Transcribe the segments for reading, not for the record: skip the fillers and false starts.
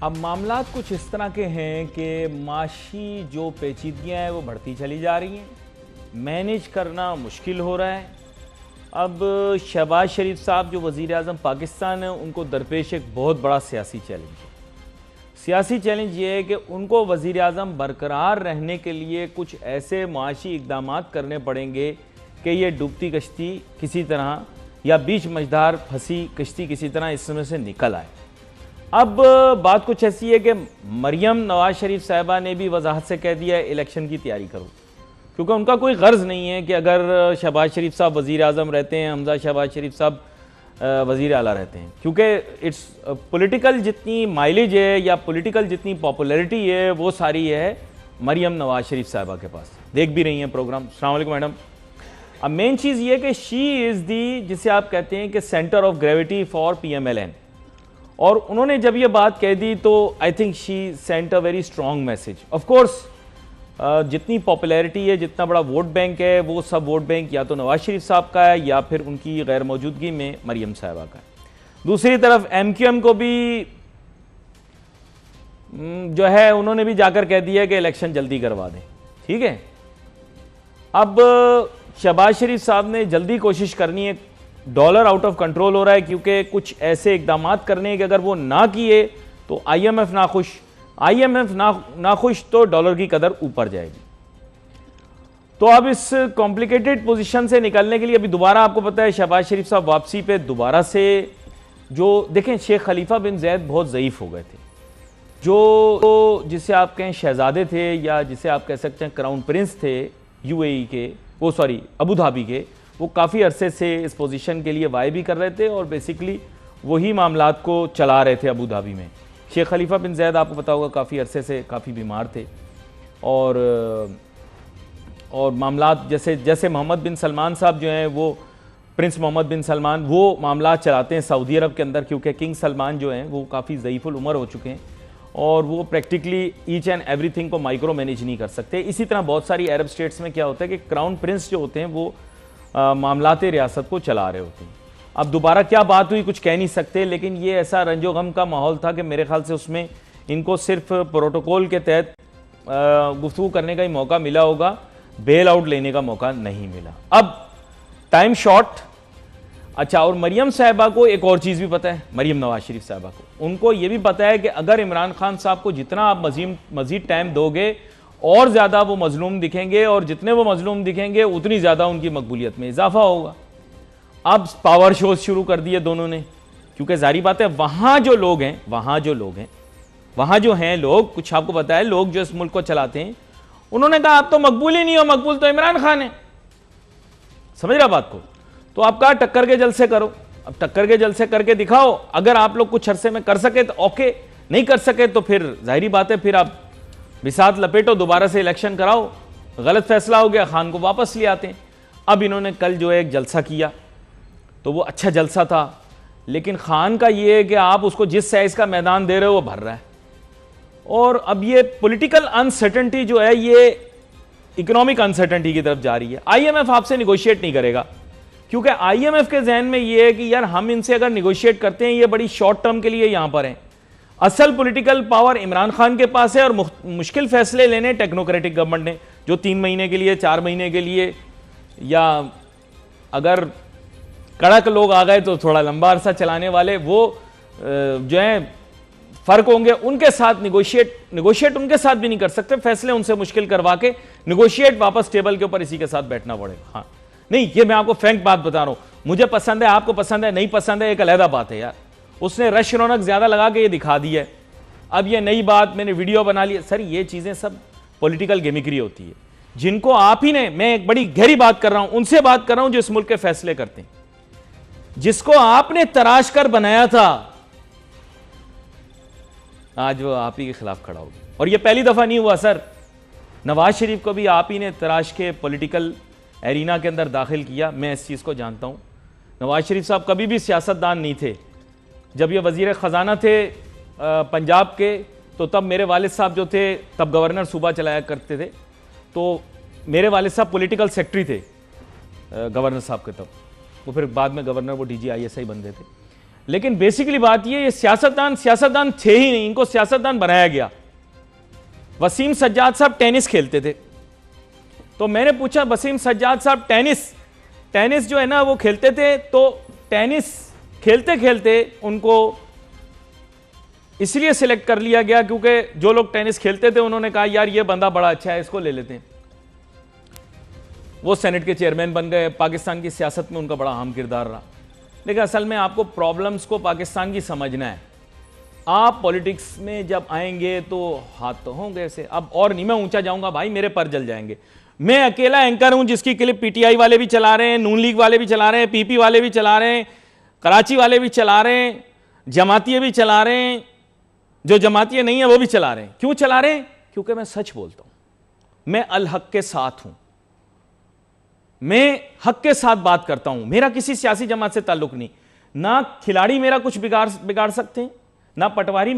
अब मामलात कुछ इस तरह के हैं कि माशी जो पेचीदगियाँ हैं वो बढ़ती चली जा रही हैं, मैनेज करना मुश्किल हो रहा है। अब शहबाज शरीफ साहब जो वज़ीर आज़म पाकिस्तान है, उनको दरपेश एक बहुत बड़ा सियासी चैलेंज है। सियासी चैलेंज ये है कि उनको वज़ीर आज़म बरकरार रहने के लिए कुछ ऐसे मुआशी इक़दाम करने पड़ेंगे कि ये डूबती कश्ती किसी तरह या बीच मझधार फंसी कश्ती किसी तरह इसमें से निकल आए। अब बात कुछ ऐसी है कि मरियम नवाज शरीफ साहिबा ने भी वजाहत से कह दिया है इलेक्शन की तैयारी करो, क्योंकि उनका कोई गर्ज नहीं है कि अगर शहबाज शरीफ साहब वज़ीर आज़म रहते हैं, हमजा शहबाज शरीफ साहब वज़ीर आला रहते हैं, क्योंकि इट्स पॉलिटिकल जितनी माइलेज है या पॉलिटिकल जितनी पॉपुलैरिटी है वो सारी है मरियम नवाज शरीफ साहिबा के पास। देख भी रही हैं प्रोग्राम। अस्सलाम वालेकुम मैडम। अब मेन चीज़ ये कि शी इज़ दी जिसे आप कहते हैं कि centre of gravity for PMLN, और उन्होंने जब ये बात कह दी तो I think she sent a very strong message. Of course जितनी पॉपुलैरिटी है, जितना बड़ा वोट बैंक है, वो सब वोट बैंक या तो नवाज शरीफ साहब का है या फिर उनकी गैर मौजूदगी में मरियम साहिबा का है। दूसरी तरफ MQM को भी जो है उन्होंने भी जाकर कह दिया कि इलेक्शन जल्दी करवा दें। ठीक है, अब शहबाज शरीफ साहब ने जल्दी कोशिश करनी है। डॉलर आउट ऑफ कंट्रोल हो रहा है क्योंकि कुछ ऐसे इकदाम करने हैं कि अगर वो ना किए तो IMF नाखुश, IMF नाखुश तो डॉलर की कदर ऊपर जाएगी। तो अब इस कॉम्प्लिकेटेड पोजीशन से निकलने के लिए अभी दोबारा आपको पता है शहबाज शरीफ साहब वापसी पे दोबारा से जो देखें, शेख खलीफा बिन जैद बहुत ज़ईफ़ हो गए थे, जो जिसे आप कहें शहजादे थे या जिसे आप कह सकते हैं क्राउन प्रिंस थे UAE के, वो सॉरी अबू धाबी के, वो काफ़ी अरसे से इस पोजीशन के लिए वाई भी कर रहे थे और बेसिकली वही मामलात को चला रहे थे अबू धाबी में। शेख खलीफा बिन जैद आपको पता होगा काफ़ी अरसे से काफ़ी बीमार थे और मामलात जैसे मोहम्मद बिन सलमान साहब जो हैं, वो प्रिंस मोहम्मद बिन सलमान वो मामलात चलाते हैं सऊदी अरब के अंदर, क्योंकि किंग सलमान जो हैं वो काफ़ी ज़ईफ़ुल उम्र हो चुके हैं और वो प्रैक्टिकली ईच एंड एवरीथिंग को माइक्रो मैनेज नहीं कर सकते। इसी तरह बहुत सारी अरब स्टेट्स में क्या होता है कि क्राउन प्रिंस जो होते हैं वो मामलात रियासत को चला रहे होते हैं। अब दोबारा क्या बात हुई कुछ कह नहीं सकते, लेकिन ये ऐसा रंजो गम का माहौल था कि मेरे ख्याल से उसमें इनको सिर्फ प्रोटोकॉल के तहत गुफ्तगू करने का ही मौका मिला होगा, बेल आउट लेने का मौका नहीं मिला। अब टाइम शॉर्ट। अच्छा, और मरियम साहिबा को एक और चीज़ भी पता है, मरियम नवाज शरीफ साहिबा को, उनको ये भी पता है कि अगर इमरान खान साहब को जितना आप मजीद टाइम दोगे और ज़्यादा वो मजलूम दिखेंगे, और जितने वो मजलूम दिखेंगे उतनी ज़्यादा उनकी मकबूलियत में इजाफा होगा। अब पावर शोज शुरू कर दिए दोनों ने, क्योंकि जारी बात है वहाँ जो लोग हैं, वहाँ जो हैं लोग, कुछ आपको पता है लोग जो इस मुल्क को चलाते हैं, उन्होंने कहा आप तो मकबूल ही नहीं हो, मकबूल तो इमरान खान है। समझ रहा बात को? तो आप कहा टक्कर के जलसे करो। अब टक्कर के जलसे करके दिखाओ, अगर आप लोग कुछ अरसे में कर सके तो ओके, नहीं कर सके तो फिर जाहिर बात है फिर आप बिसात लपेटो, दोबारा से इलेक्शन कराओ। गलत फैसला हो गया, खान को वापस ले आते हैं। अब इन्होंने कल जो है एक जलसा किया, तो वो अच्छा जलसा था, लेकिन खान का ये है कि आप उसको जिस साइज का मैदान दे रहे हो वो भर रहा है। और अब ये पॉलिटिकल अनसर्टेनिटी जो है ये इकोनॉमिक अनसर्टेनिटी की तरफ जा रही है। IMF आपसे निगोशिएट नहीं करेगा, क्योंकि IMF के जहन में ये है कि यार हम इनसे अगर निगोशिएट करते हैं ये बड़ी शॉर्ट टर्म के लिए यहां पर हैं। असल पॉलिटिकल पावर इमरान खान के पास है और मुश्किल फैसले लेने टेक्नोक्रेटिक गवर्नमेंट ने, जो 3 महीने के लिए 4 महीने के लिए, या अगर कड़क लोग आ गए तो थोड़ा लंबा अरसा चलाने वाले वो जो है फर्क होंगे, उनके साथ निगोशिएट उनके साथ भी नहीं कर सकते, फैसले उनसे मुश्किल करवा के निगोशिएट वापस टेबल के ऊपर इसी के साथ बैठना पड़ेगा। हाँ नहीं, ये मैं आपको फ्रैंक बात बता रहा हूं, मुझे पसंद है, आपको पसंद है, नहीं पसंद है, एक अलहदा बात है यार। उसने रश रौनक ज्यादा लगा के ये दिखा दी है, अब ये नई बात, मैंने वीडियो बना ली। सर ये चीजें सब पॉलिटिकल गेमिक्री होती है, जिनको आप ही ने, मैं एक बड़ी गहरी बात कर रहा हूं, उनसे बात कर रहा हूं जो इस मुल्क के फैसले करते हैं, जिसको आपने तराश कर बनाया था, आज वो आप ही के खिलाफ खड़ा हो गया। और ये पहली दफा नहीं हुआ सर, नवाज शरीफ को भी आप ही ने तराश के पॉलिटिकल एरिना के अंदर दाखिल किया। मैं इस चीज़ को जानता हूँ। नवाज शरीफ साहब कभी भी सियासतदान नहीं थे। जब ये वज़ीर ख़जाना थे पंजाब के, तो तब मेरे वालिद साहब जो थे तब गवर्नर सूबा चलाया करते थे, तो मेरे वालिद साहब पॉलिटिकल सेक्रेटरी थे गवर्नर साहब के तब, वो फिर बाद में गवर्नर वो DG ISI बन गए थे। लेकिन बेसिकली बात ये सियासतदान थे ही नहीं, इनको सियासतदान बनाया गया। वसीम सज्जाद साहब टेनिस खेलते थे, तो मैंने पूछा वसीम सज्जाद साहब टेनिस जो है ना वो खेलते थे, तो टेनिस खेलते खेलते उनको इसलिए सिलेक्ट कर लिया गया क्योंकि जो लोग टेनिस खेलते थे उन्होंने कहा यार ये बंदा बड़ा अच्छा है, इसको ले लेते हैं। वो सेनेट के चेयरमैन बन गए, पाकिस्तान की सियासत में उनका बड़ा अहम किरदार रहा। लेकिन असल में आपको प्रॉब्लम्स को पाकिस्तान की समझना है। आप पॉलिटिक्स में जब आएंगे तो हाथ तो होंगे ऐसे। अब और नहीं मैं ऊंचा जाऊंगा भाई, मेरे पर जल जाएंगे। मैं अकेला एंकर हूं जिसकी क्लिप पीटीआई वाले भी चला रहे हैं, नून लीग वाले भी चला रहे हैं, पीपी वाले भी चला रहे हैं, कराची वाले भी चला रहे हैं, जमातिये भी चला रहे हैं, जो जमातिये नहीं है वो भी चला रहे हैं। क्यों चला रहे हैं? क्योंकि मैं सच बोलता हूं, मैं अल हक के साथ हूं, मैं हक के साथ बात करता हूं, मेरा किसी सियासी जमात से ताल्लुक नहीं। ना खिलाड़ी मेरा कुछ बिगाड़ सकते हैं, ना पटवारी,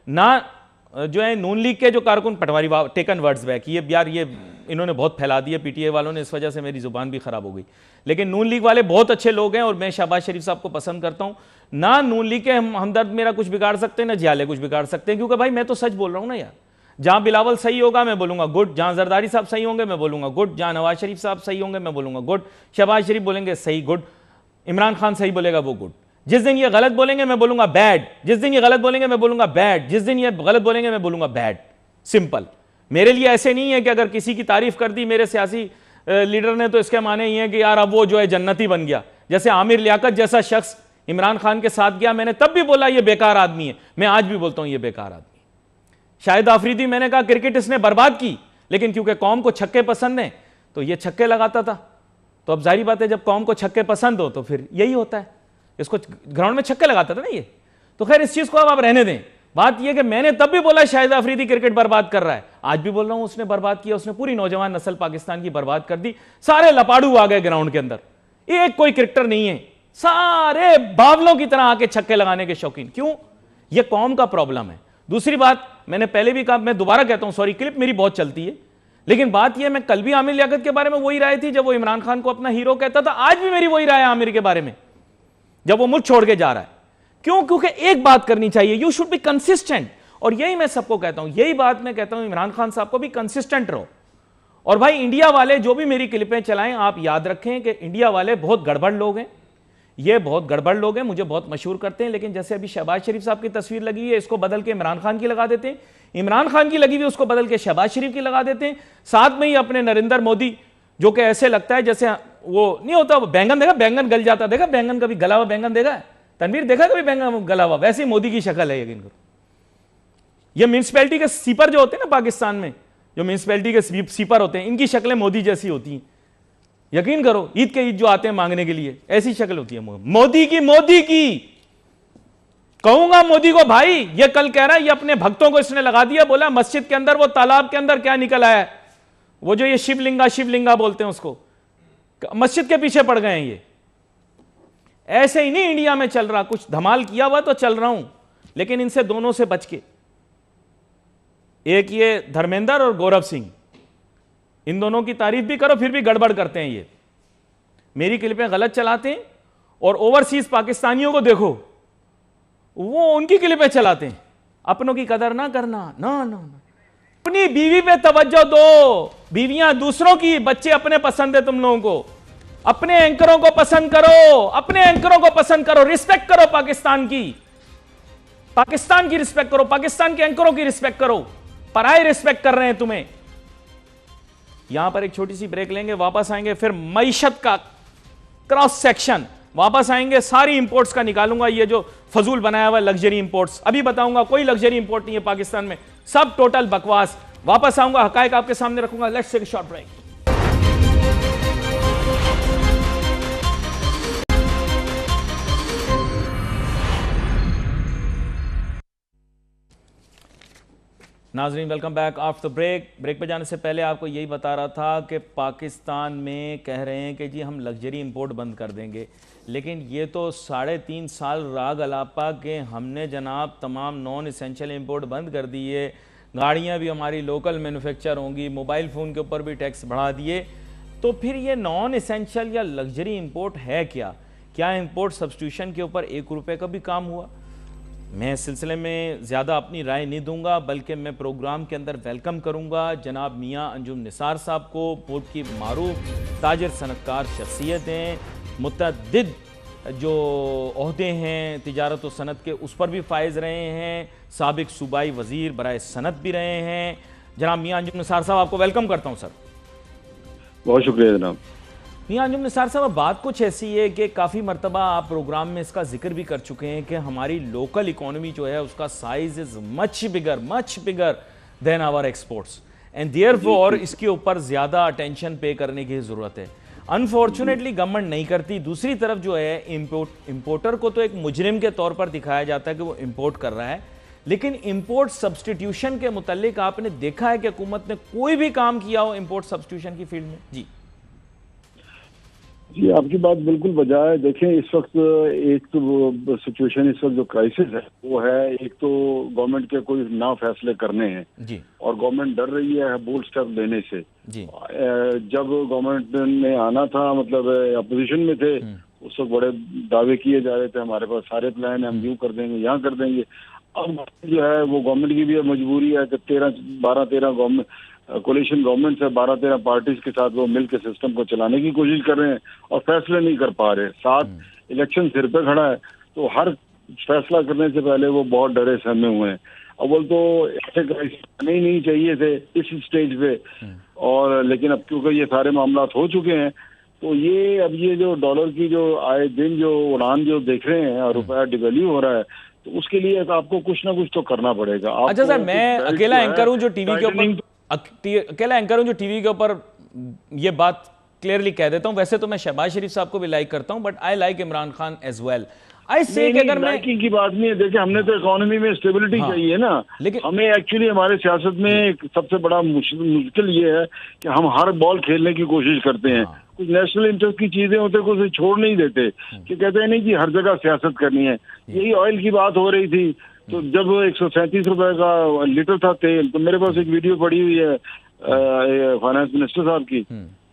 ना जो है नून लीग के जो कारकुन, पटवारी टेकन वर्ड्स बैक, ये यार ये इन्होंने बहुत फैला दिया पीटीआई वालों ने, इस वजह से मेरी जुबान भी खराब हो गई। लेकिन नून लीग वाले बहुत अच्छे लोग हैं और मैं शहबाज शरीफ साहब को पसंद करता हूं। ना नून लीग के हमदर्द मेरा कुछ बिगाड़ सकते हैं, ना जियाले कुछ बिगाड़ सकते हैं, क्योंकि भाई मैं तो सच बोल रहा हूं ना यार। जहां बिलावल सही होगा मैं बोलूंगा गुड, जहां जरदारी साहब सही होंगे मैं बोलूंगा गुड, जहां नवाज शरीफ साहब सही होंगे मैं बोलूंगा गुड, शहबाज शरीफ बोलेंगे सही गुड, इमरान खान सही बोलेगा वो गुड। जिस दिन ये गलत बोलेंगे मैं बोलूंगा बैड, जिस दिन ये गलत बोलेंगे मैं बोलूंगा बैड, जिस दिन ये गलत बोलेंगे मैं बोलूंगा बैड। सिंपल। मेरे लिए ऐसे नहीं है कि अगर किसी की तारीफ कर दी मेरे सियासी लीडर ने तो इसके माने ये है कि यार अब वो जो है जन्नती बन गया। जैसे आमिर लियाकत जैसा शख्स इमरान खान के साथ गया, मैंने तब भी बोला ये बेकार आदमी है, मैं आज भी बोलता हूं ये बेकार आदमी। शाहिद आफरीदी मैंने कहा क्रिकेट इसने बर्बाद की, लेकिन क्योंकि कौम को छक्के पसंद है तो ये छक्के लगाता था। तो अब जाहिर बात है जब कौम को छक्के पसंद हो तो फिर यही होता है, इसको ग्राउंड में छक्के लगाता था ना ये। तो खैर इस चीज को अब आप रहने दें। बात यह कि मैंने तब भी बोला शाहिद आफरीदी क्रिकेट बर्बाद कर रहा है, आज भी बोल रहा हूं उसने बर्बाद किया, उसने पूरी नौजवान नस्ल पाकिस्तान की बर्बाद कर दी। सारे लपाड़ू आ गए ग्राउंड के अंदर, एक कोई क्रिकेटर नहीं है, सारे बावलों की तरह आके छक्के लगाने के शौकीन। क्यों? यह कौम का प्रॉब्लम है। दूसरी बात मैंने पहले भी कहा, मैं दोबारा कहता हूं, सॉरी क्लिप मेरी बहुत चलती है, लेकिन बात यह मैं कल भी आमिर लियाकत के बारे में वही राय थी जब वो इमरान खान को अपना हीरो कहता था, आज भी मेरी वही राय है आमिर के बारे में जब वो मुल्क छोड़ के जा रहा है। क्यों? क्योंकि एक बात करनी चाहिए, यू शुड बी कंसिस्टेंट। और यही मैं सबको कहता हूं, यही बात मैं कहता हूं इमरान खान साहब को भी, कंसिस्टेंट रहो। और भाई इंडिया वाले जो भी मेरी क्लिपें चलाएं, आप याद रखें कि इंडिया वाले बहुत गड़बड़ लोग हैं, ये बहुत गड़बड़ लोग हैं, मुझे बहुत मशहूर करते हैं। लेकिन जैसे अभी शहबाज शरीफ साहब की तस्वीर लगी है, इसको बदल के इमरान खान की लगा देते हैं, इमरान खान की लगी हुई उसको बदल के शहबाज शरीफ की लगा देते हैं। साथ में ही अपने नरेंद्र मोदी, जो कि ऐसे लगता है जैसे वो नहीं होता, वो बैंगन देखा, बैंगन गल जाता देखा, बैंगन कभी गला हुआ बैंगन देखा है? तनवीर देखा कभी बैंगन गला हुआ? वैसे ही मोदी की शक्ल है, यकीन करो। ये म्यूनिसिपैलिटी के सीपर जो होते हैं ना पाकिस्तान में, जो म्यूनिसिपैलिटी के सीपर होते हैं, इनकी शक्लें मोदी जैसी होती हैं। यकीन करो, ईद के ईद जो आते हैं मांगने के लिए, ऐसी शक्ल होती है मोदी की। कहूंगा मोदी को, भाई ये कल कह रहा है, ये अपने भक्तों को इसने लगा दिया, बोला मस्जिद के अंदर वो तालाब के अंदर क्या निकल आया है, वो जो ये शिवलिंगा बोलते हैं उसको, मस्जिद के पीछे पड़ गए हैं ये। ऐसे ही नहीं इंडिया में चल रहा, कुछ धमाल किया हुआ तो चल रहा हूं, लेकिन इनसे दोनों से बच के। एक ये धर्मेंद्र और गौरव सिंह, इन दोनों की तारीफ भी करो फिर भी गड़बड़ करते हैं ये, मेरी क्लिपें गलत चलाते हैं। और ओवरसीज पाकिस्तानियों को देखो, वो उनकी क्लिपें चलाते हैं। अपनों की कदर ना करना, ना ना ना, अपनी बीवी पे तवज्जो दो, बीवियां दूसरों की, बच्चे अपने पसंद है तुम लोगों को। अपने एंकरों को पसंद करो, अपने एंकरों को पसंद करो, रिस्पेक्ट करो पाकिस्तान की रिस्पेक्ट करो, पाकिस्तान के एंकरों की रिस्पेक्ट करो। पराए रिस्पेक्ट कर रहे हैं तुम्हें। यहां पर एक छोटी सी ब्रेक लेंगे, वापस आएंगे फिर मईशत का क्रॉस सेक्शन, वापस आएंगे, सारी इंपोर्ट्स का निकालूंगा, ये जो फजूल बनाया हुआ लग्जरी इंपोर्ट्स, अभी बताऊंगा कोई लग्जरी इंपोर्ट नहीं है पाकिस्तान में, सब टोटल बकवास। वापस आऊंगा, हकायक आपके सामने रखूंगा। Let's take a short break. नाजरीन welcome back after break. Break पे जाने से पहले आपको यही बता रहा था कि पाकिस्तान में कह रहे हैं कि जी हम लग्जरी इंपोर्ट बंद कर देंगे, लेकिन ये तो 3.5 साल राग अलापा के हमने जनाब तमाम नॉन इसेंशियल इंपोर्ट बंद कर दिए। गाड़ियाँ भी हमारी लोकल मैन्युफैक्चर होंगी, मोबाइल फ़ोन के ऊपर भी टैक्स बढ़ा दिए। तो फिर ये नॉन इसेंशियल या लग्जरी इंपोर्ट है क्या? क्या इंपोर्ट सब्स्टिट्यूशन के ऊपर 1 रुपए का भी काम हुआ? मैं इस सिलसिले में ज़्यादा अपनी राय नहीं दूंगा, बल्कि मैं प्रोग्राम के अंदर वेलकम करूंगा जनाब मियां अंजुम निसार साहब को। पोर्ट की मारूफ ताजर सनतकार शख्सियत हैं, मुतअद्दिद जो ओहदे हैं तिजारत व सनत के उस पर भी फायज रहे हैं, साबिक सूबाई वज़ीर बराए सनत भी रहे हैं। जनाब मियां अंजुम निसार साहब, आपको वेलकम करता हूँ सर। बहुत शुक्रिया जनाब। मियां अंजुम निसार साहब, बात कुछ ऐसी है कि काफ़ी मरतबा आप प्रोग्राम में इसका जिक्र भी कर चुके हैं कि हमारी लोकल इकोनॉमी जो है उसका size is much bigger than our exports, and therefore इसके ऊपर ज़्यादा अटेंशन पे करने की ज़रूरत है। अनफॉर्चुनेटली गवर्नमेंट नहीं करती। दूसरी तरफ जो है इंपोर्टर को तो एक मुजरिम के तौर पर दिखाया जाता है कि वो इंपोर्ट कर रहा है, लेकिन इंपोर्ट सब्स्टिट्यूशन के मुतालिक आपने देखा है कि हुकूमत ने कोई भी काम किया हो इंपोर्ट सब्स्टिट्यूशन की फील्ड में? जी, आपकी बात बिल्कुल बजा है। देखें, इस वक्त एक तो सिचुएशन, इस वक्त जो क्राइसिस है वो है, एक तो गवर्नमेंट के कोई ना फैसले करने हैं जी, और गवर्नमेंट डर रही है बोल्ड स्टेप लेने से जी। जब गवर्नमेंट ने आना था, मतलब अपोजिशन में थे, उस वक्त बड़े दावे किए जा रहे थे हमारे पास सारे प्लान है, हम यूं कर देंगे, यहाँ कर देंगे। अब जो है वो गवर्नमेंट की भी मजबूरी है कि 12-13 गवर्नमेंट कोलिशन गवर्नमेंट से 12-13 पार्टीज के साथ वो मिल के सिस्टम को चलाने की कोशिश कर रहे हैं और फैसले नहीं कर पा रहे। साथ इलेक्शन सिर पे खड़ा है, तो हर फैसला करने से पहले वो बहुत डरे सहमे हुए हैं। अव्वल तो ऐसे क्राइसिस नहीं चाहिए थे इस स्टेज पे, और लेकिन अब क्योंकि ये सारे मामला हो चुके हैं, तो ये जो डॉलर की जो आए दिन जो उड़ान जो देख रहे हैं और रुपया डिवैल्यू हो रहा है, तो उसके लिए आपको कुछ ना कुछ तो करना पड़ेगा। अच्छा सर, मैं अकेला एंकर हूं जो टीवी के ऊपर ये बात क्लियरली कह देता हूं। वैसे तो मैं शहबाज शरीफ साहब को भी लाइक करता हूं, but I like Imran Khan as well. I say अगर मैं की बात नहीं है, देखिए हमने तो इकोनॉमी में स्टेबिलिटी चाहिए ना, लेकिन हमें एक्चुअली हमारे सियासत में सबसे बड़ा मुश्किल ये है कि हम हर बॉल खेलने की कोशिश करते हैं। कुछ नेशनल इंटरेस्ट की चीजें होते हैं, कुछ छोड़ नहीं देते, कि कहते हैं नहीं कि हर जगह सियासत करनी है। यही ऑयल की बात हो रही थी, तो जब 137 रुपए का लीटर था तेल, तो मेरे पास एक वीडियो पड़ी हुई है फाइनेंस मिनिस्टर साहब की,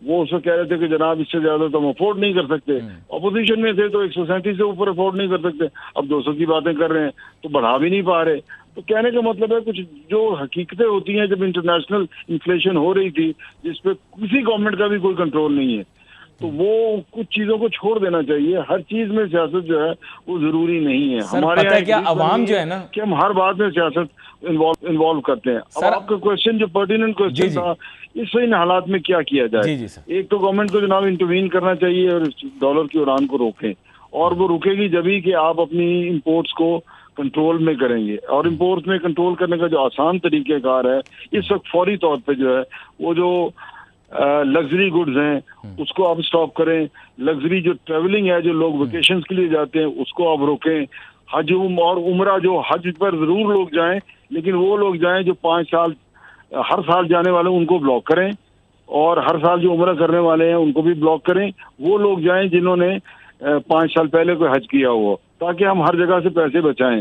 वो उसको कह रहे थे कि जनाब इससे ज्यादा तो हम अफोर्ड नहीं कर सकते। अपोजिशन में थे तो 137 से ऊपर अफोर्ड नहीं कर सकते, अब 200 की बातें कर रहे हैं, तो बढ़ा भी नहीं पा रहे। तो कहने का मतलब है कुछ जो हकीकतें होती हैं, जब इंटरनेशनल इन्फ्लेशन हो रही थी जिसपे किसी गवर्नमेंट का भी कोई कंट्रोल नहीं है, तो वो कुछ चीजों को छोड़ देना चाहिए। हर चीज में सियासत जो है वो जरूरी नहीं है। हमारे यहाँ क्या अवाम जो है ना कि हम हर बात में सियासत इन्वॉल्व करते हैं। अब आपका क्वेश्चन जो पर्टिनेंट क्वेश्चन था, इस इन हालात में क्या किया जाए? एक तो गवर्नमेंट को जनाब इंटरवीन करना चाहिए और डॉलर की उड़ान को रोकें, और वो रुकेगी जब ही कि आप अपनी इम्पोर्ट्स को कंट्रोल में करेंगे। और इम्पोर्ट्स में कंट्रोल करने का जो आसान तरीकेकार है इस वक्त फौरी तौर पे जो है वो जो लग्जरी गुड्स हैं उसको आप स्टॉप करें। लग्जरी जो ट्रेवलिंग है, जो लोग वेकेशन के लिए जाते हैं, उसको आप रोकें। हज और उम्रा, जो हज पर जरूर लोग जाएं, लेकिन वो लोग जाएं जो 5 साल हर साल जाने वाले उनको ब्लॉक करें, और हर साल जो उम्रा करने वाले हैं उनको भी ब्लॉक करें। वो लोग जाएं जिन्होंने 5 साल पहले कोई हज किया हुआ, ताकि हम हर जगह से पैसे बचाएं।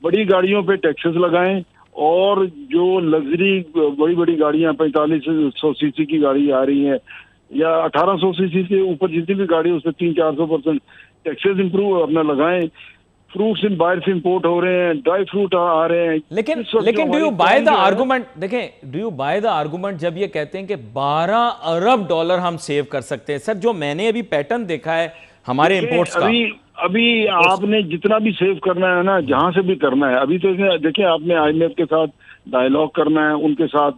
बड़ी गाड़ियों पे टैक्सेस लगाएं, और जो लग्जरी बड़ी बड़ी गाड़ियां 4500 सीसी की गाड़ी आ रही है या 1800 सीसी से ऊपर जितनी भी गाड़ी, उसमें 300-400% टैक्सेस इंप्रूव अपना लगाएं। फ्रूट्स इन बाहर से इंपोर्ट हो रहे हैं, ड्राई फ्रूट आ रहे हैं, लेकिन do you buy the argument, देखें do you buy the argument जब ये कहते हैं कि 12 अरब डॉलर हम सेव कर सकते हैं? सर, जो मैंने अभी पैटर्न देखा है हमारे इंपोर्ट्स का, अभी आपने जितना भी सेव करना है ना, जहां से भी करना है, अभी तो देखिए आपने IMF के साथ डायलॉग करना है, उनके साथ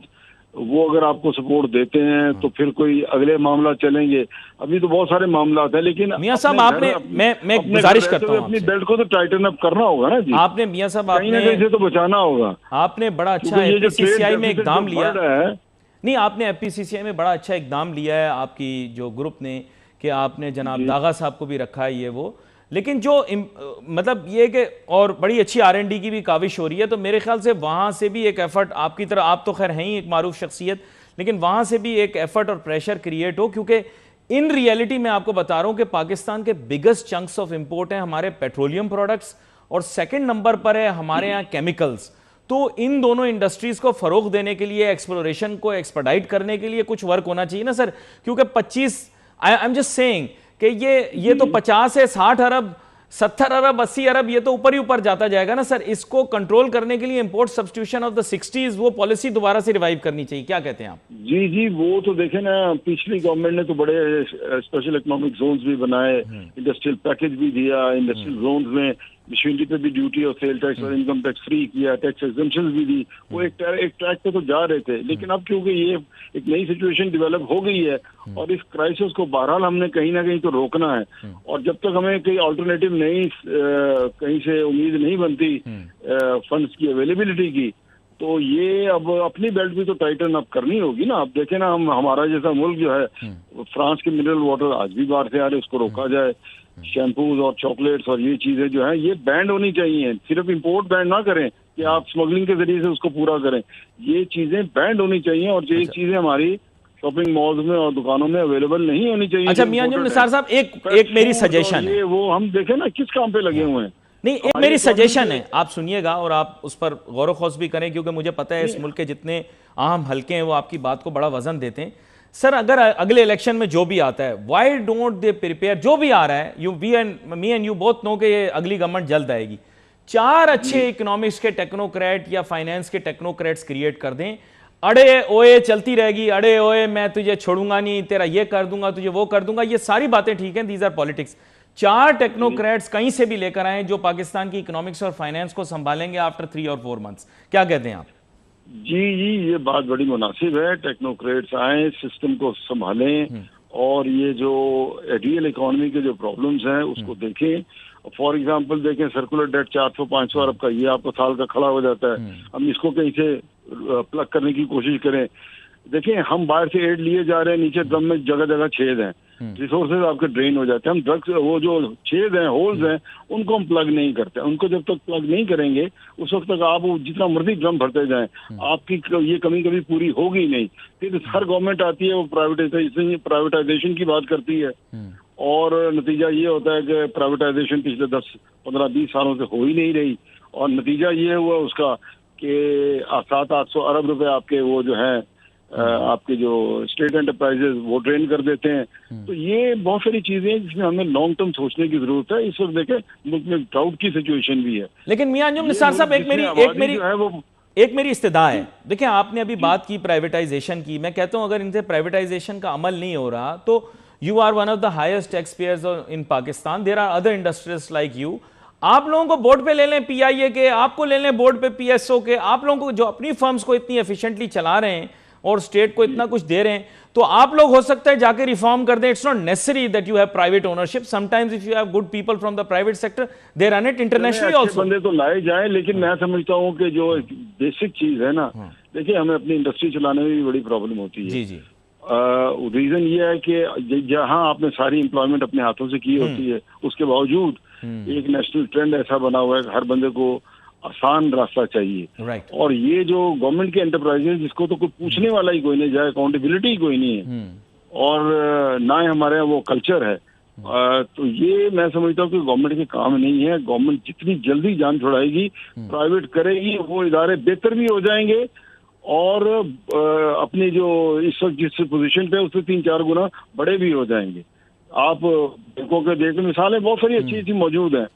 वो अगर आपको सपोर्ट देते हैं तो फिर कोई अगले मामला चलेंगे। अभी तो बहुत सारे मामला हैं, लेकिन मियां साहब आपने मैं गुजारिश करता हूं, अपनी बेल्ट को तो टाइटन अप करना होगा ना जी। आपने मियां साहब कहीं ना कहीं से तो बचाना होगा। आपने बड़ा अच्छा FPCCI में इकदाम लिया है, नहीं आपने FPCCI में बड़ा अच्छा इकदाम लिया है आपकी जो ग्रुप ने, कि आपने जनाब दागा साहब को भी रखा है ये वो, लेकिन जो मतलब ये कि और बड़ी अच्छी R&D की भी काविश हो रही है, तो मेरे ख्याल से वहाँ से भी एक एफर्ट आपकी तरह, आप तो खैर हैं ही एक मारूफ शख्सियत, लेकिन वहाँ से भी एक एफर्ट और प्रेशर क्रिएट हो, क्योंकि इन रियलिटी मैं आपको बता रहा हूँ कि पाकिस्तान के बिगेस्ट चंक्स ऑफ इंपोर्ट हैं हमारे पेट्रोलियम प्रोडक्ट्स, और सेकेंड नंबर पर है हमारे यहाँ केमिकल्स। तो इन दोनों इंडस्ट्रीज को फरोग देने के लिए, एक्सप्लोरेशन को एक्सपर्डाइट करने के लिए कुछ वर्क होना चाहिए ना सर, क्योंकि 25 आई एम जस्ट सेइंग कि ये तो 50 से 60 अरब, 70 अरब, 80 अरब, ये तो ऊपर ही ऊपर जाता जाएगा ना सर। इसको कंट्रोल करने के लिए import substitution of the 60s वो पॉलिसी दोबारा से रिवाइव करनी चाहिए, क्या कहते हैं आप? जी जी, वो तो देखें ना, पिछली गवर्नमेंट ने तो बड़े स्पेशल इकोनॉमिक जोन्स भी बनाए, इंडस्ट्रियल पैकेज भी दिया, इंडस्ट्रियल जोन्स में मशीनरी पे भी ड्यूटी और सेल टैक्स और इनकम टैक्स फ्री किया, टैक्स एग्जम्पशन भी दी। वो एक ट्रैक पे तो जा रहे थे, लेकिन अब क्योंकि ये एक नई सिचुएशन डेवलप हो गई है और इस क्राइसिस को बहरहाल हमने कहीं ना कहीं तो रोकना है। और जब तक हमें कोई अल्टरनेटिव नहीं कहीं से उम्मीद नहीं बनती फंड्स की अवेलेबिलिटी की, तो ये अब अपनी बेल्ट भी तो टाइटन अप करनी होगी ना। अब देखें ना, हमारा जैसा मुल्क जो है, फ्रांस के मिनरल वाटर आज भी बाहर से आ रहे, उसको रोका जाए। शैम्पूज और चॉकलेट्स और ये चीजें जो है ये बैंड होनी चाहिए। सिर्फ इंपोर्ट बैंड ना करें कि आप स्मगलिंग के जरिए से उसको पूरा करें, ये चीजें बैंड होनी चाहिए। और ये चीजें हमारी शॉपिंग मॉल्स में और दुकानों में अवेलेबल नहीं होनी चाहिए। अच्छा मियां अंजुम निसार साहब, एक मेरी सजेशन है, वो हम देखें ना किस काम पे लगे हुए हैं। नहीं, एक मेरी सजेशन है, आप सुनिएगा और आप उस पर गौर ख़ौस भी करें, क्योंकि मुझे पता है इस मुल्क के जितने अहम हल्के हैं वो आपकी बात को बड़ा वजन देते हैं। सर, अगर अगले इलेक्शन में जो भी आता है, व्हाई डोंट दे प्रिपेयर, जो भी आ रहा है, me and you both know कि ये अगली गवर्नमेंट जल्द आएगी, 4 अच्छे इकोनॉमिक्स के टेक्नोक्रेट या फाइनेंस के टेक्नोक्रेट्स क्रिएट कर दें। अड़े ओए चलती रहेगी, अड़े ओए मैं तुझे छोड़ूंगा नहीं, तेरा ये कर दूंगा, तुझे वो कर दूंगा, ये सारी बातें ठीक हैं, दीज आर पॉलिटिक्स। 4 टेक्नोक्रेट्स कहीं से भी लेकर आए जो पाकिस्तान की इकोनॉमिक्स और फाइनेंस को संभालेंगे आफ्टर 3 और 4 मंथ्स। क्या कहते हैं आप? जी जी, ये बात बड़ी मुनासिब है। टेक्नोक्रेट्स आए, सिस्टम को संभालें और ये जो रियल इकोनॉमी के जो प्रॉब्लम्स हैं उसको देखें। फॉर एग्जांपल देखें, सर्कुलर डेट 400-500 अरब का, ये आपको साल का खड़ा हो जाता है। हम इसको कहीं से प्लग करने की कोशिश करें। देखिए, हम बाहर से एड लिए जा रहे हैं, नीचे ड्रम में जगह जगह छेद हैं, रिसोर्सेज आपके ड्रेन हो जाते हैं। हम ड्रग्स, वो जो छेद हैं, होल्स हैं, उनको हम प्लग नहीं करते। उनको जब तक प्लग नहीं करेंगे उस वक्त तक आप जितना मर्जी ड्रम भरते जाएं, आपकी ये कमी कभी पूरी होगी नहीं। फिर हर गवर्नमेंट आती है, वो प्राइवेटाइजेशन की बात करती है और नतीजा ये होता है कि प्राइवेटाइजेशन पिछले 10-15-20 सालों से हो ही नहीं रही। और नतीजा ये हुआ उसका कि 700-800 अरब रुपए आपके वो जो है आपके जो स्टेट एंटरप्राइजेज वो ड्रेन कर देते हैं। तो ये बहुत सारी चीजें हैं जिसमें हमें लॉन्ग टर्म सोचने की जरूरत है। इस वक्त देखें, मुल्क में ड्राउट की सिचुएशन भी है। लेकिन मियां अंजुम निसार साहब, एक मेरी इस्तदा है। देखिए, आपने अभी बात की प्राइवेटाइजेशन की। मैं कहता हूं अगर इनसे प्राइवेटाइजेशन का अमल नहीं हो रहा तो you are one of the highest tax payers in Pakistan, there are other industrialist like you. आप लोगों को बोर्ड पे ले लें पीआईए के, आपको ले लें बोर्ड पे पीएसओ के, आप लोगों को जो अपनी फर्म्स को इतनी एफिशिएंटली चला रहे हैं और स्टेट को इतना कुछ दे रहे हैं, तो आप लोग हो सकता है जाके रिफॉर्म कर दें। It's not necessary that you have private ownership. Sometimes if you have good people from the private sector, they run it internationally also. बंदे तो लाए जाए, लेकिन मैं समझता हूं कि जो बेसिक चीज है ना, देखिए, हमें अपनी इंडस्ट्री चलाने में भी बड़ी प्रॉब्लम होती है। जी जी, रीजन ये है कि जहां आपने सारी एम्प्लॉयमेंट अपने हाथों से की होती है, उसके बावजूद एक नेशनल ट्रेंड ऐसा बना हुआ है कि हर बंदे को आसान रास्ता चाहिए। और ये जो गवर्नमेंट के एंटरप्राइजेज, जिसको तो कोई पूछने वाला ही कोई नहीं, जाए अकाउंटेबिलिटी ही कोई नहीं है और ना ही हमारे यहाँ वो कल्चर है, तो ये मैं समझता हूँ कि गवर्नमेंट के काम नहीं है। गवर्नमेंट जितनी जल्दी जान छुड़ाएगी, प्राइवेट करेगी, वो इदारे बेहतर भी हो जाएंगे और अपनी जो इस वक्त जिस पोजीशन पे उससे 3-4 गुना बड़े भी हो जाएंगे। आप बैंकों के देख, मिसालें बहुत सारी अच्छी अच्छी मौजूद हैं।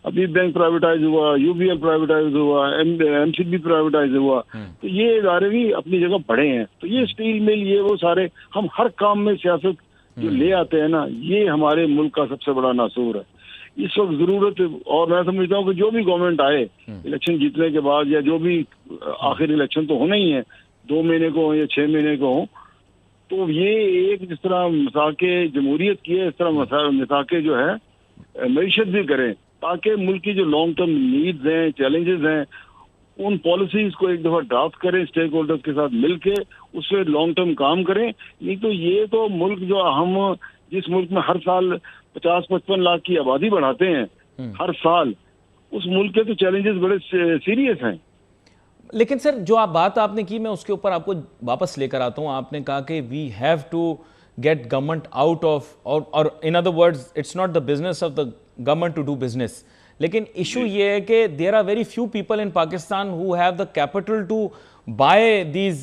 अभी बैंक प्राइवेटाइज हुआ, यूबीएल प्राइवेटाइज हुआ, एमसीबी प्राइवेटाइज हुआ, तो ये इदारे भी अपनी जगह बड़े हैं। तो ये स्टील मिल, ये वो सारे, हम हर काम में सियासत जो ले आते हैं ना, ये हमारे मुल्क का सबसे बड़ा नासूर है। इस वक्त जरूरत, और मैं समझता हूँ कि जो भी गवर्नमेंट आए इलेक्शन जीतने के बाद, या जो भी आखिर इलेक्शन तो होना ही है, 2 महीने को हो या 6 महीने को हो, तो ये एक जिस तरह मिसाके जमहूरियत की है, इस तरह मिसाके जो है मईशत भी करें, ताकि मुल्क की जो लॉन्ग टर्म नीड्स हैं, चैलेंजेस हैं, उन पॉलिसीज को एक दफा ड्राफ्ट करें, स्टेक होल्डर्स के साथ मिलके उस पर लॉन्ग टर्म काम करें। नहीं तो ये तो मुल्क जो हम जिस मुल्क में हर साल 50-55 लाख की आबादी बढ़ाते हैं हर साल, उस मुल्क के तो चैलेंजेस बड़े सीरियस हैं। लेकिन सर, जो बात आपने की, मैं उसके ऊपर आपको वापस लेकर आता हूं। आपने कहा कि we have to get government out of, और in other words, it's not the business of the government to do business. लेकिन इशू ये है कि there are very few people in Pakistan who have the capital to buy these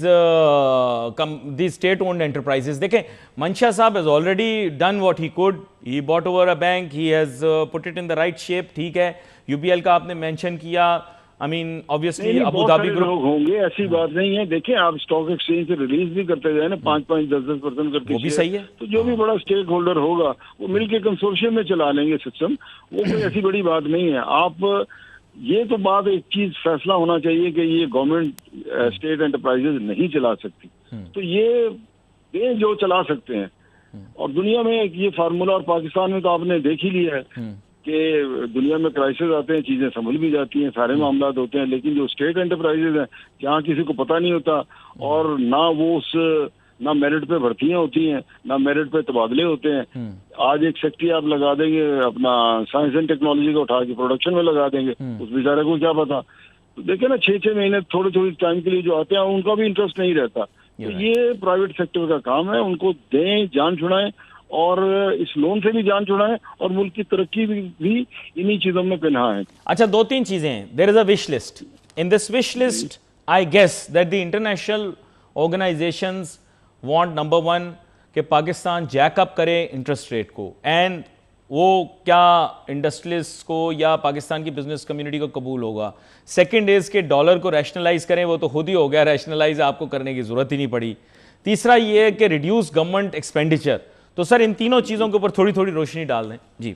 state owned enterprises. देखें, मंशा साहब has already done what he could, he bought over a bank, he has put it in the right shape. ठीक है, UPL का आपने mention किया, I mean obviously Abu Dhabi group होंगे, ऐसी बात नहीं है। देखिए, आप स्टॉक एक्सचेंज से रिलीज भी करते जाए ना 5-5, 10-10% करके, वो भी सही है। तो जो भी बड़ा स्टेक होल्डर होगा वो मिलके कंसोर्शियम में चला लेंगे सिस्टम, वो कोई ऐसी बड़ी बात नहीं है। आप ये तो बात एक चीज फैसला होना चाहिए कि ये गवर्नमेंट स्टेट एंटरप्राइजेज नहीं चला सकती, तो ये जो चला सकते हैं। और दुनिया में ये फार्मूला, और पाकिस्तान में तो आपने देख ही लिया है कि दुनिया में क्राइसिस आते हैं, चीजें संभल भी जाती हैं, सारे मामला होते हैं, लेकिन जो स्टेट एंटरप्राइजेज हैं जहाँ किसी को पता नहीं होता, और ना मेरिट पे भर्तियां होती हैं, ना मेरिट पे तबादले होते हैं। आज एक सेक्टर आप लगा देंगे, अपना साइंस एंड टेक्नोलॉजी को उठा के प्रोडक्शन में लगा देंगे, उस बेचारे को क्या पता। तो देखिए ना, 6-6 महीने थोड़े टाइम के लिए जो आते हैं उनका भी इंटरेस्ट नहीं रहता। तो ये प्राइवेट सेक्टर का काम है, उनको दें, जान छुड़ाएं, और इस लोन से भी जान छुड़ाएं, और मुल्क की तरक्की भी इन्हीं चीजों में पिन्हा है। अच्छा, 2-3 चीजें हैं। There is a wish list. In this wish list I guess that the international organisations want, number 1, कि पाकिस्तान जैकअप करे इंटरेस्ट रेट को, एंड वो क्या इंडस्ट्रियलिस्ट को या पाकिस्तान की बिजनेस कम्युनिटी को कबूल होगा। सेकंड इज कि डॉलर को रैशनलाइज करें, वो तो खुद ही हो गया रैशनलाइज, आपको करने की जरूरत ही नहीं पड़ी। तीसरा ये है कि रिड्यूस गवर्नमेंट एक्सपेंडिचर। तो सर, इन तीनों चीजों के ऊपर थोड़ी थोड़ी रोशनी डाल दें जी।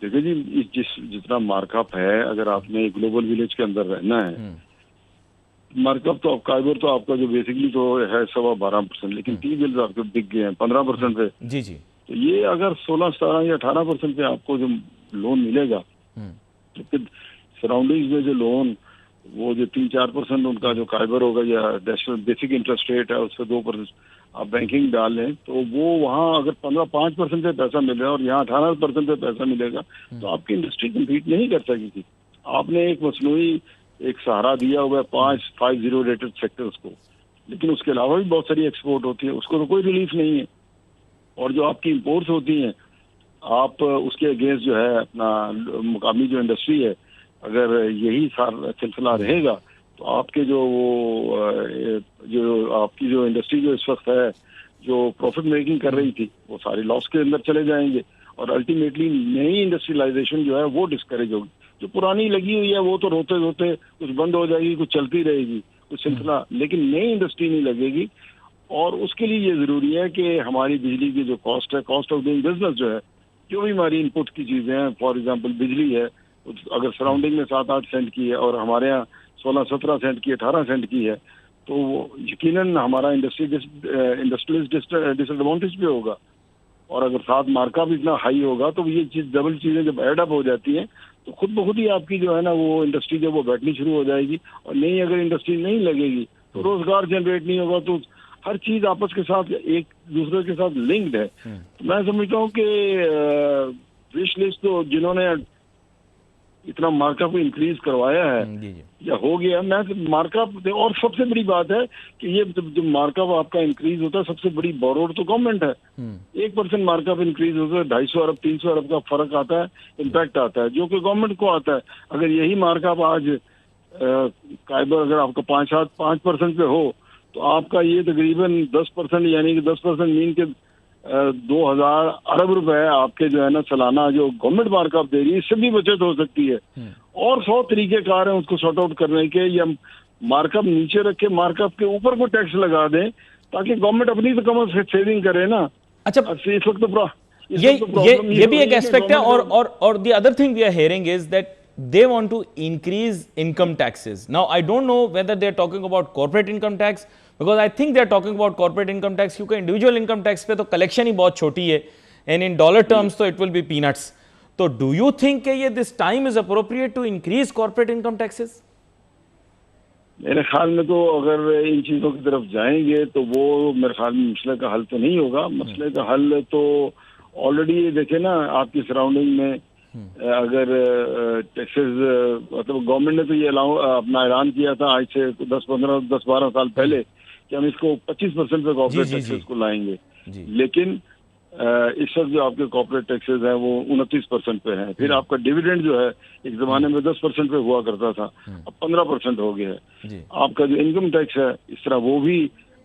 देखिए जी, जितना मार्कअप है, अगर आपने ग्लोबल विलेज के अंदर रहना है, मार्कअप तो काइबर तो आपका जो बेसिकली तो है 12.25%, लेकिन टी बिल्स आपके बिक गए हैं 15% पे। जी जी। तो ये अगर 16, 17 या 18% पे आपको जो लोन मिलेगा, तो फिर सराउंडिंग्स में जो लोन, वो जो 3-4% उनका जो काइबर होगा या बेसिक इंटरेस्ट रेट है, उससे 2% आप बैंकिंग डाल लें, तो वो वहाँ अगर 5% पे पैसा मिल रहा है और यहाँ 18% पे पैसा मिलेगा, तो आपकी इंडस्ट्री कम्पीट नहीं कर सकेगी। आपने एक मसनूई एक सहारा दिया हुआ है 5-0 रेटेड सेक्टर्स को, लेकिन उसके अलावा भी बहुत सारी एक्सपोर्ट होती है, उसको तो कोई रिलीफ नहीं है। और जो आपकी इंपोर्ट्स होती हैं, आप उसके अगेंस्ट जो है अपना मुकामी जो इंडस्ट्री है, अगर यही सिलसिला रहेगा, तो आपके जो आपकी जो इंडस्ट्री जो इस वक्त है, जो प्रॉफिट मेकिंग कर रही थी, वो सारी लॉस के अंदर चले जाएंगे, और अल्टीमेटली नई इंडस्ट्रियलाइजेशन जो है वो डिस्करेज होगी। जो पुरानी लगी हुई है वो तो रोते रोते कुछ बंद हो जाएगी, कुछ चलती रहेगी, कुछ सिलसिला, लेकिन नई इंडस्ट्री नहीं लगेगी। और उसके लिए ये जरूरी है कि हमारी बिजली की जो कॉस्ट है, कॉस्ट ऑफ डूइंग बिजनेस जो है, जो भी हमारी इनपुट की चीजें हैं, फॉर एग्जांपल बिजली है, अगर सराउंडिंग में 7-8 सेंट की है और हमारे यहाँ 16-17 सेंट की, 18 सेंट की है, तो यकीनन हमारा इंडस्ट्रियलिस्ट डिसएडवांटेज पे होगा। और अगर साथ मार्कअप इतना हाई होगा, तो ये चीज डबल चीजें जब एड अप हो जाती हैं, तो खुद ब खुद ही आपकी जो है ना वो इंडस्ट्री जो वो बैठनी शुरू हो जाएगी। और नई अगर इंडस्ट्री नहीं लगेगी, तो रोजगार जनरेट नहीं होगा, तो हर चीज आपस के साथ एक दूसरे के साथ लिंक्ड है। तो मैं समझता हूँ कि विश लिस्ट तो जिन्होंने इतना मार्कअप इंक्रीज करवाया है या हो गया, मैं मार्कअप, और सबसे बड़ी बात है कि ये जो मार्कअप आपका इंक्रीज होता है, सबसे बड़ी बोरोड तो गवर्नमेंट है। 1% मार्कअप इंक्रीज होता है, 250 अरब 300 अरब का फर्क आता है, इम्पैक्ट आता है, जो कि गवर्नमेंट को आता है। अगर यही मार्कअप आज काइबर अगर आपका 5% पे हो, तो आपका ये तकरीबन 10%, यानी कि 10% मीन के 2000 अरब रुपए आपके जो है ना सालाना जो गवर्नमेंट मार्कअप दे रही है, इससे भी बचत हो सकती है। और 100 तरीके कार हैं उसको सॉर्ट आउट करने के, या मार्कअप नीचे रखे, मार्कअप के ऊपर को टैक्स लगा दें, ताकि गवर्नमेंट अपनी तो कम से सेविंग करे ना। अच्छा, इस वक्त तो ये भी एक एस्पेक्ट है। और the other thing we are hearing is that they want to increase income taxes. Now I don't know whether they are talking about corporate income tax, because I think they are talking about corporate income tax, क्योंकि individual income tax पे तो collection ही बहुत छोटी है, and in dollar terms तो it will be peanuts. तो do you think कि ये this time is appropriate to increase corporate income taxes? मेरे ख्याल में तो अगर इन चीजों की तरफ जाएंगे तो वो मेरे ख्याल में मसले का हल तो नहीं होगा। मसले का हल तो ऑलरेडी देखे ना आपकी सराउंडिंग में, अगर टैक्सेस, मतलब गवर्नमेंट ने तो ये अपना ऐलान किया था आज से 10-12 साल पहले कि हम इसको 25% पे कॉर्पोरेट टैक्सेस को लाएंगे, लेकिन इस वक्त जो आपके कॉर्पोरेट टैक्सेस हैं वो 29% पे हैं। फिर आपका डिविडेंड जो है एक जमाने में 10% पे हुआ करता था, अब 15% हो गया है। आपका जो इनकम टैक्स है इस तरह वो भी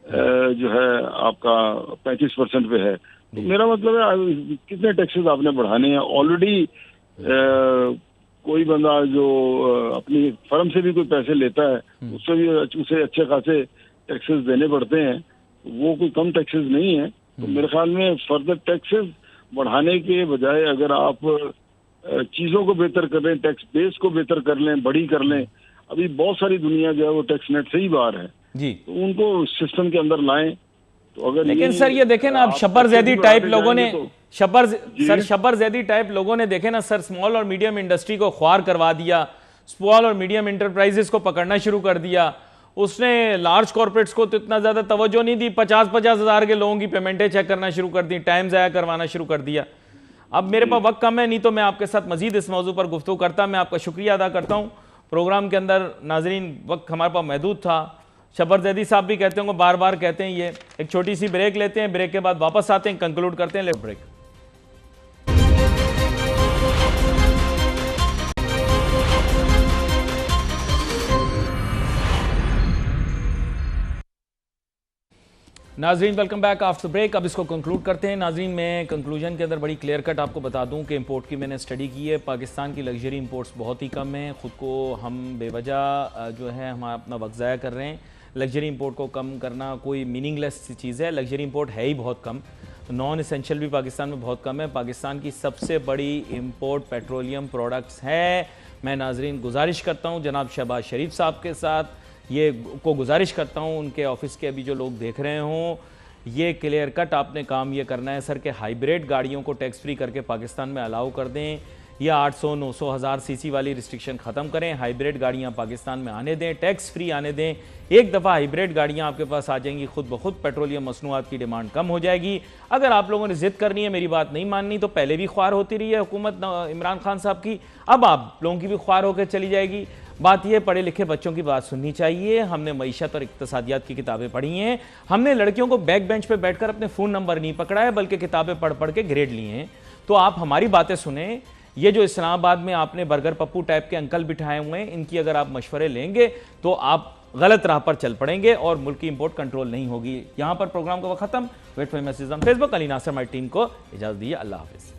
जो है आपका 35% पे है। तो मेरा मतलब है कितने टैक्सेस आपने बढ़ाने हैं? ऑलरेडी कोई बंदा जो अपनी फर्म से भी कोई पैसे लेता है उससे भी उसे अच्छे खासे टैक्सेस देने पड़ते हैं, वो कोई कम टैक्सेस नहीं है। तो मेरे ख्याल में फर्दर टैक्सेस बढ़ाने के बजाय अगर आप चीजों को बेहतर कर लें, टैक्स बेस को बेहतर कर लें, बड़ी कर लें, अभी बहुत सारी दुनिया जो है वो टैक्स नेट से ही बाहर है जी, तो उनको सिस्टम के अंदर लाएं। तो अगर लेकिन सर ये देखें ना, अब शब्बर जैदी टाइप लोगों ने शब्बर जैदी टाइप लोगों ने देखे ना सर, स्मॉल और मीडियम इंडस्ट्री को ख्वार करवा दिया, स्मॉल और मीडियम इंटरप्राइजेस को पकड़ना शुरू कर दिया। उसने लार्ज कॉर्पोरेट्स को तो इतना ज्यादा तवज्जो नहीं दी, 50-50 हज़ार के लोगों की पेमेंटें चेक करना शुरू कर दी, टाइम ज़ाया करवाना शुरू कर दिया। अब मेरे पास वक्त कम है, नहीं तो मैं आपके साथ मजीद इस मौजू पर गुफ्तगू करता। मैं आपका शुक्रिया अदा करता हूँ। प्रोग्राम के अंदर नाजरीन वक्त हमारे पास महदूद था। शब्बर जैदी साहब भी कहते होंगे, बार बार कहते हैं ये। एक छोटी सी ब्रेक लेते हैं, ब्रेक के बाद वापस आते हैं, कंक्लूड करते हैं। Let break. नाजरीन वेलकम बैक आफ्टर ब्रेक। अब इसको कंक्लूड करते हैं। नाजरीन मैं कंक्लूजन के अंदर बड़ी क्लियर कट आपको बता दूं कि इंपोर्ट की मैंने स्टडी की है। पाकिस्तान की लग्जरी इंपोर्ट्स बहुत ही कम हैं। ख़ुद को हम बेवजह जो है हम अपना वक्त ज़ाया कर रहे हैं। लग्जरी इंपोर्ट को कम करना कोई मीनिंगलेस चीज़ है। लग्जरी इंपोर्ट है ही बहुत कम, नॉन एसेंशियल भी पाकिस्तान में बहुत कम है। पाकिस्तान की सबसे बड़ी इंपोर्ट पेट्रोलियम प्रोडक्ट्स है। मैं नाजरीन गुजारिश करता हूँ जनाब शहबाज शरीफ साहब के साथ ये को गुजारिश करता हूँ, उनके ऑफिस के अभी जो लोग देख रहे हों, ये क्लियर कट आपने काम ये करना है सर कि हाइब्रिड गाड़ियों को टैक्स फ्री करके पाकिस्तान में अलाउ कर दें, या 800-900 हज़ार सीसी वाली रिस्ट्रिक्शन ख़त्म करें। हाइब्रिड गाड़ियाँ पाकिस्तान में आने दें, टैक्स फ्री आने दें। एक दफ़ा हाइब्रिड गाड़ियाँ आपके पास आ जाएंगी, खुद ब खुद पेट्रोलियम मसनूआत की डिमांड कम हो जाएगी। अगर आप लोगों ने ज़िद करनी है, मेरी बात नहीं माननी, तो पहले भी ख्वार होती रही है हुकूमत इमरान खान साहब की, अब आप लोगों की भी ख्वार होकर चली जाएगी। बात यह पढ़े लिखे बच्चों की बात सुननी चाहिए। हमने मईशत और इक्तसादियात की किताबें पढ़ी हैं। हमने लड़कियों को बैक बेंच पे बैठकर अपने फ़ोन नंबर नहीं पकड़ा है, बल्कि किताबें पढ़ पढ़ के ग्रेड लिए हैं। तो आप हमारी बातें सुने। ये जो इस्लामाबाद में आपने बर्गर पप्पू टाइप के अंकल बिठाए हुए हैं, इनकी अगर आप मशवरे लेंगे तो आप गलत राह पर चल पड़ेंगे और मुल्क की इंपोर्ट कंट्रोल नहीं होगी। यहां पर प्रोग्राम का वक्त खत्म। Wait for message on Facebook. Ali Nasir हमारी टीम को इजाजत दीजिए। अल्लाह हाफिज़।